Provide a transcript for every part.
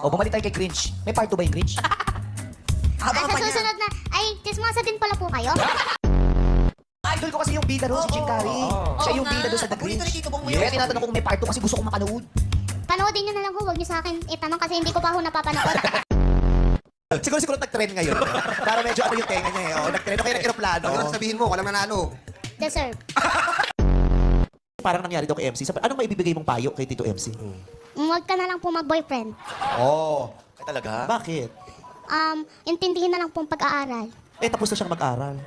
O, bumalik tayo kay cringe. May part 2 ba yung cringe? Ay, sa susunod na, ay, chismosa din pala po kayo? Idol ko kasi yung bida doon, si Jim Carrey. Siya yung bida doon sa The Cringe. Kaya tinatanong ko kung may part 2 kasi gusto kong makanood. Panoodin nyo na lang ho, huwag nyo sa akin itanong kasi hindi ko pa ho napapanood. Siguro nag-trend ngayon. Para medyo ano yung tenga niya eh. O, nag-trend o kaya nag-aeroplano. Ano sabihin mo, walang nanalo. Deserve. Parang nangyari to kay MC. Anong maibibigay mong payo kay Tito MC? Huwag ka na lang po mag-boyfriend. Oh. Ay, talaga? Bakit? Intindihin na lang po ang pag-aaral. Eh, tapos na siyang mag-aral.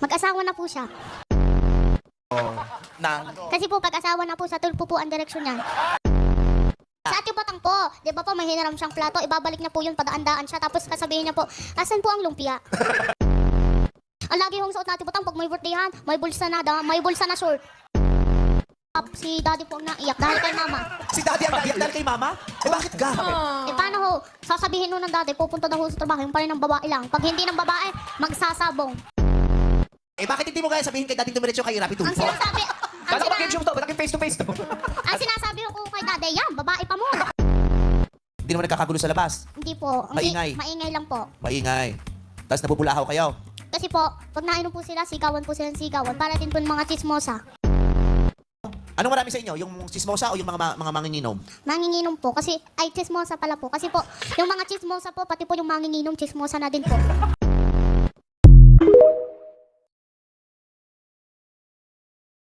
Mag-asawa na po siya. Nang? Kasi po, pag-asawa na po sa tulpo po ang direksyon niyan. Sa Ate Batang po, di ba po may hinaram siyang plato, ibabalik niya po yun, padaan-daan siya, tapos sasabihin niya po, asan po ang lumpia? Ang lagi hong suot na Ate Batang, pag may birthdayhan, may bulsa na short. Si Daddy po ang naiyak dahil kay Mama. Si Daddy ang naiyak dahil kay Mama? Eh, bakit ga? Eh paano ho, sasabihin nun ng Daddy, pupunta daw ho sa trabaho, yung pa rin ng babae lang. Pag hindi ng babae, magsasabong. Eh, bakit hindi mo kaya sabihin kay Daddy dumiretso kay Rapi Ang Tulfo? sinasabi, Kala ko game show to, malaki face to face to. ang sinasabi ko kay Daddy, yan, babae pa mo. Hindi naman nagkakagulo sa labas. Hindi po. Maingay. Maingay lang po. Maingay. Tapos nabubulahaw kayo. Kasi po, pag nainom po sila, sigawan po silang sigawan. Para din po ng mga chismosa. Anong marami sa inyo? Yung sismosa o yung mga manginginom? Manginginom po. Kasi, ay, chismosa pala po. Kasi po, yung mga chismosa po, pati po yung manginginom, chismosa na din po.